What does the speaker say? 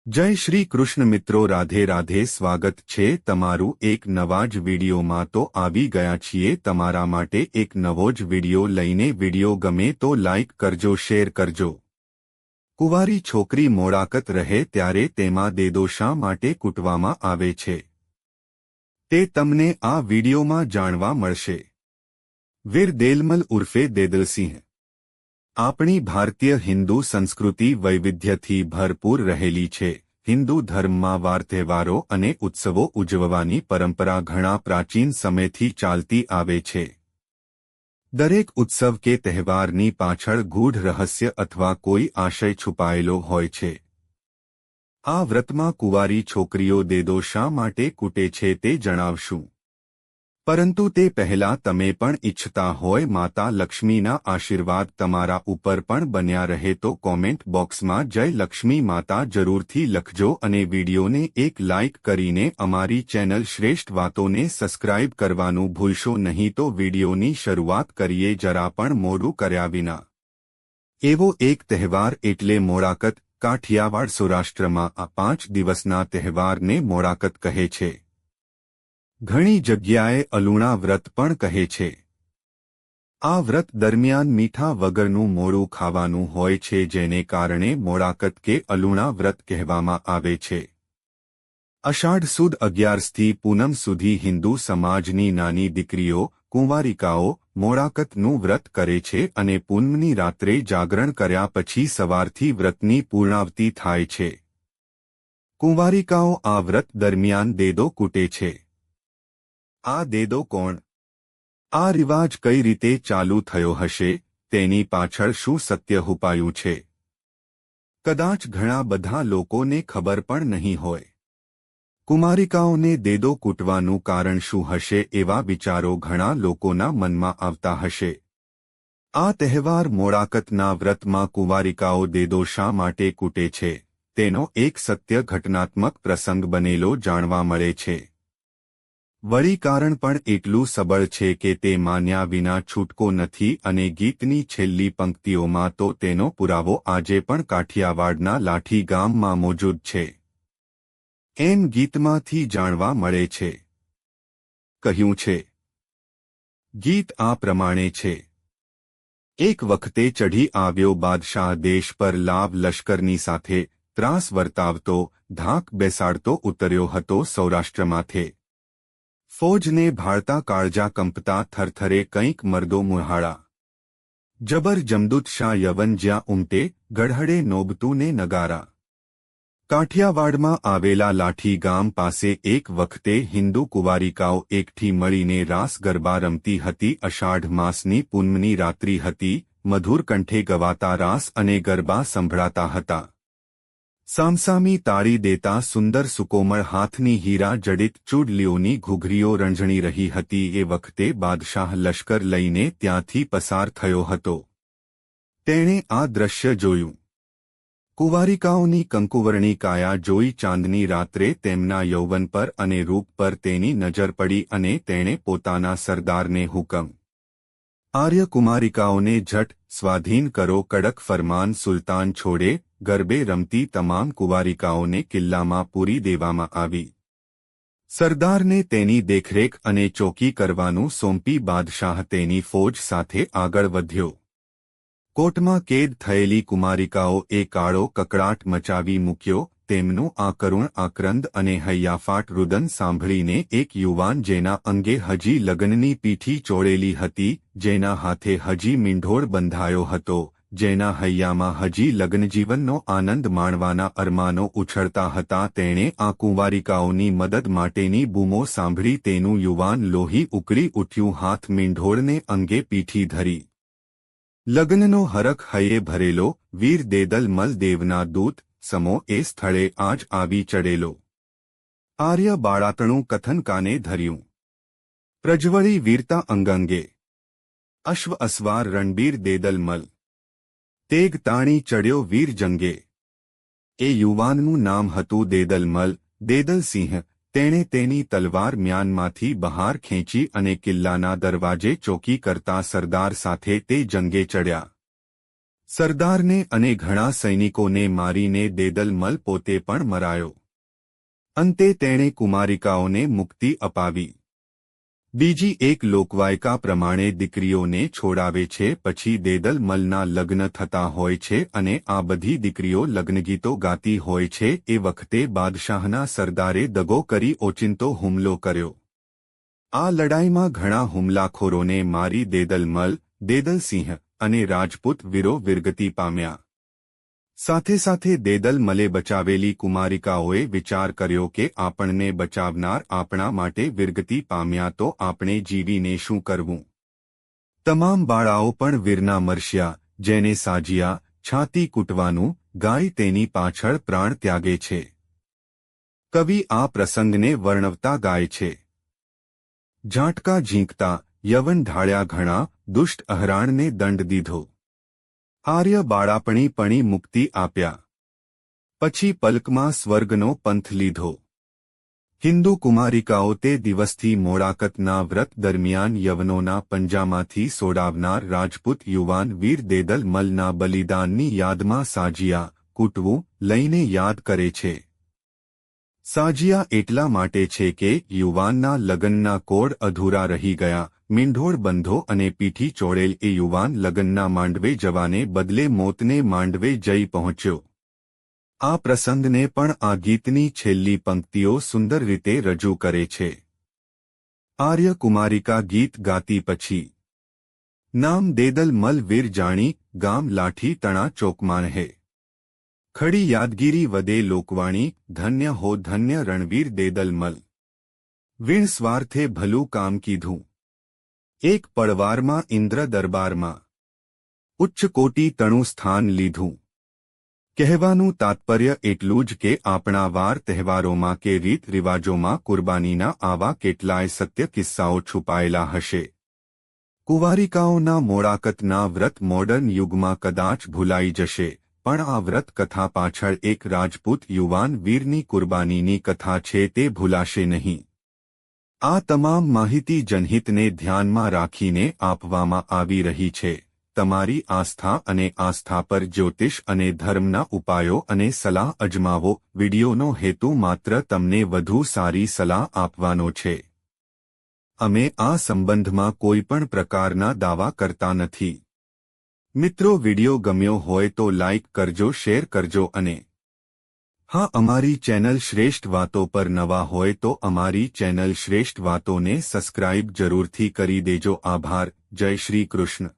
જય શ્રી કૃષ્ણ મિત્રો, રાધે રાધે. સ્વાગત છે તમારું એક નવા જ વિડીયોમાં. તો આવી ગયા છીએ તમારા માટે એક નવો જ વિડીયો લઈને. વિડીયો ગમે તો લાઇક કરજો, શેર કરજો. કુંવારી છોકરી મોડાકત રહે ત્યારે તેમાં દેદો શા માટે કૂટવામાં આવે છે તે તમને આ વિડીયોમાં જાણવા મળશે. વીર દેલમલ ઉર્ફે દેદલસિંહ. આપણી ભારતીય હિન્દુ સંસ્કૃતિ વૈવિધ્યથી ભરપૂર રહેલી છે. હિન્દુ ધર્મમાં વાર તહેવારો અને ઉત્સવો ઉજવવાની પરંપરા ઘણા પ્રાચીન સમયથી ચાલતી આવે છે. દરેક ઉત્સવ કે તહેવારની પાછળ ગૂઢ રહસ્ય અથવા કોઈ આશય છુપાયેલો હોય છે. આ વ્રતમાં કુંવારી છોકરીઓ દેદો શા માટે કૂટે છે તે જણાવશું. પરંતુ તે પહેલા તમે પણ ઈચ્છતા હોય માતા લક્ષ્મીના આશીર્વાદ તમારા ઉપર પણ બન્યા રહે તો કોમેન્ટ બોક્સમાં જય લક્ષ્મી માતા જરૂરથી લખજો અને વિડીયોને એક લાઇક કરીને અમારી ચેનલ શ્રેષ્ઠ વાતોને સબસ્ક્રાઇબ કરવાનું ભૂલશો નહીં. તો વિડીયોની શરૂઆત કરીએ જરા પણ મોડું કર્યા વિના. એવો એક તહેવાર એટલે મોડાકત. કાઠિયાવાડ સૌરાષ્ટ્રમાં આ 5 દિવસના તહેવારને મોડાકત કહે છે. ઘણી જગ્યાએ અલુણા વ્રત પણ કહે છે. આ વ્રત દરમિયાન મીઠા વગરનું મોડું ખાવાનું હોય છે જેને કારણે મોડાકત કે અલુણા વ્રત કહેવામાં આવે છે. અષાઢ સુદ 11થી પૂનમ સુધી હિન્દુ સમાજની નાની દીકરીઓ કુંવારિકાઓ મોડાકતનું વ્રત કરે છે અને પૂનમની રાત્રે જાગરણ કર્યા પછી સવારથી વ્રતની પૂર્ણાવતિ થાય છે. કુંવારિકાઓ આ વ્રત દરમિયાન દેદો કૂટે છે. આ દેદો કોણ? આ રિવાજ કઈ રીતે ચાલુ થયો હશે? તેની પાછળ શું સત્ય છુપાયું છે? કદાચ ઘણા બધા લોકોને ખબર પણ નહીં હોય. કુમારિકાઓને દેદો કૂટવાનું કારણ શું હશે એવા વિચારો ઘણા લોકોના મનમાં આવતા હશે. આ તહેવાર મોડાકતના વ્રતમાં કુંવારિકાઓ દેદો શા માટે કૂટે છે તેનો એક સત્ય ઘટનાત્મક પ્રસંગ બનેલો જાણવા મળે છે. વળી કારણ પણ એટલું સબળ છે કે તે માન્યા વિના છૂટકો નથી અને ગીતની છેલ્લી પંક્તિઓમાં તો તેનો પુરાવો આજે પણ કાઠિયાવાડના લાઠી ગામમાં મોજૂદ છે. એમ ગીતમાંથી જાણવા મળે છે. કહ્યું છે. ગીત આ પ્રમાણે છે. એક વખતે ચઢી આવ્યો બાદશાહ દેશ પર લાભ લશ્કરની સાથે ત્રાસ વર્તાવતો ધાક બેસાડતો ઉતર્યો હતો સૌરાષ્ટ્રમાંથી. ફોજને ભાળતા કાળજા કંપતા થરથરે કંઈક મર્દો મુહાળા. જબર જમદૂત શાહ યવન જ્યાં ઉમટે ગઢહડે નોબતું ને નગારા. કાઠિયાવાડમાં આવેલા લાઠી ગામ પાસે એક વખતે હિન્દુ કુંવારિકાઓ એકઠી મળીને રાસ ગરબા રમતી હતી. અષાઢ માસની પૂનમની રાત્રિ હતી. મધુર કંઠે ગવાતા રાસ અને ગરબા સંભળાતા હતા. સામસામી તાળી દેતા સુંદર સુકોમળ હાથની હીરા જડિત ચૂડલીઓની ઘૂઘરીઓ રંઝણી રહી હતી. એ વખતે બાદશાહ લશ્કર લઈને ત્યાંથી પસાર થયો હતો. તેણે આ દ્રશ્ય જોયું. કુંવારિકાઓની કંકુવર્ણી કાયા જોઈ ચાંદની રાત્રે તેમના યૌવન પર અને રૂપ પર તેની નજર પડી અને તેણે પોતાના સરદારને હુકમ આર્ય કુમારિકાઓને ઝટ સ્વાધીન કરો. કડક ફરમાન સુલતાન છોડે. ગરબે રમતી તમામ કુંવારિકાઓને કિલ્લામાં પૂરી દેવામાં આવી. સરદારને તેની દેખરેખ અને ચોકી કરવાનું સોંપી બાદશાહ તેની ફોજ સાથે આગળ વધ્યો. કોટમાં કેદ થયેલી કુમારિકાઓ એ કાળો કકળાટ મચાવી મૂક્યો. તેમનું આ કરુણ આક્રંદ અને હૈયાફાટ રુદન સાંભળીને એક યુવાન જેના અંગે હજી લગ્નની પીઠી ચોળેલી હતી, જેના હાથે હજી મીંઢોળ બંધાયો હતો, જેના હૈયામાં હજી લગ્નજીવનનો આનંદ માણવાના અરમાનો ઉછળતા હતા, તેણે આ કુંવારિકાઓની મદદ માટેની બૂમો સાંભળી તેનું યુવાન લોહી ઉકળી ઉઠ્યું. હાથ મીંઢોળને અંગે પીઠી ધરી. લગ્નનો હરખ હૈયે ભરેલો વીર દેદલમલ દેવના દૂત સમો એ સ્થળે આજ આવી ચડેલો. આર્ય બાળાતણું કથન કાને ધર્યું. પ્રજ્વળી વીરતા અંગંગે. અશ્વ અસવાર રણબીર દેદલમલ. તેગ તાણી ચડ્યો વીર જંગે. એ યુવાનનું નામ હતું દેદલમલ, દેદલસિંહ. તેણે તેની તલવાર મ્યાનમાંથી બહાર ખેંચી અને કિલ્લાના દરવાજે ચોકી કરતા સરદાર સાથે તે જંગે ચડ્યા. સરદારને અને ઘણા સૈનિકોને મારીને દેદલમલ પોતે પણ મરાયો. અંતે તેણે કુમારિકાઓને મુક્તિ અપાવી. બીજી એક લોકવાયકા પ્રમાણે દીકરીઓને છોડાવે છે પછી દેદલમલના લગ્ન થતા હોય છે અને આ બધી દીકરીઓ લગ્નગીતો ગાતી હોય છે. એ વખતે બાદશાહના સરદારે દગો કરી ઓચિંતો હુમલો કર્યો. આ લડાઈમાં ઘણા હુમલાખોરોને મારી દેદલમલ, દેદલસિંહ અને રાજપૂત વીરો વીરગતિ પામ્યા. સાથે સાથે દેદલમલે બચાવેલી કુમારિકાઓએ વિચાર કર્યો કે આપણને બચાવનાર આપણા માટે વીરગતિ પામ્યા તો આપણે જીવીને શું કરવું. તમામ બાળાઓ પણ વીરના મરશ્યા. જેને સાજિયા, છાતી કૂટવાનું, ગાય તેની પાછળ પ્રાણ ત્યાગે છે. કવિ આ પ્રસંગને વર્ણવતા ગાય છે. ઝાટકા ઝીંકતા, યવન ઢાળ્યા ઘણા, દુષ્ટ અહરાણને દંડ દીધો. આર્ય બાળાપણી પણી મુક્તિ આપ્યા. પછી પલકમાં સ્વર્ગનો પંથ લીધો. હિન્દુ કુમારિકાઓ તે દિવસથી મોડાકતના વ્રત દરમિયાન યવનોના પંજામાંથી સોડાવનાર રાજપૂત યુવાન વીર દેદલમલના બલિદાનની યાદમાં સાજિયા, કૂટવું, લઈને યાદ કરે છે. સાજિયા એટલા માટે છે કે યુવાનના લગ્નના કોડ અધૂરા રહી ગયા. મીંઢોળ બંધો અને પીઠી ચોળેલ એ યુવાન લગ્નના માંડવે જવાને બદલે મોતને માંડવે જઈ પહોંચ્યો. આ પ્રસંગને પણ આ ગીતની છેલ્લી પંક્તિઓ સુંદર રીતે રજૂ કરે છે. આર્ય કુમારિકા ગીત ગાતી પછી. નામ દેદલમલ વીર જાણી, ગામ લાઠી તણા ચોકમાં હે. ખડી યાદગીરી વદે લોકવાણી, ધન્ય હો ધન્ય રણવીર દેદલમલ. વીણ સ્વાર્થે ભલું કામ કીધું. એક પડવારમાં ઇન્દ્ર દરબારમાં. ઉચ્ચ કોટી તણું સ્થાન લીધું. કહેવાનું તાત્પર્ય એટલું જ કે આપણા વાર તહેવારોમાં કે રીત રિવાજોમાં કુરબાનીના આવા કેટલાય સત્ય કિસ્સાઓ છુપાયેલા હશે. કુંવારિકાઓના મોડાકતના વ્રત મોડર્ન યુગમાં કદાચ ભૂલાઈ જશે, પણ આ વ્રત કથા પાછળ એક રાજપૂત યુવાન વીરની કુરબાનીની કથા છે તે ભૂલાશે નહીં. આ તમામ માહિતી જનહિતને ધ્યાનમાં રાખીને આપવામાં આવી રહી છે. તમારી આસ્થા અને આસ્થા પર જ્યોતિષ અને ધર્મના ઉપાયો અને સલાહ અજમાવો. વિડિયોનો હેતુ માત્ર તમને વધુ સારી સલાહ આપવાનો છે. અમે આ સંબંધમાં કોઈ પણ પ્રકારના દાવા કરતા નથી. મિત્રો, વિડિયો ગમ્યો હોય તો લાઇક કરજો, શેર કરજો અને હા, અમારી ચેનલ શ્રેષ્ઠ વાતો પર નવા હોય તો અમારી ચેનલ શ્રેષ્ઠ વાતોને સબસ્ક્રાઇબ જરૂરથી કરી દેજો. આભાર. જય શ્રી કૃષ્ણ.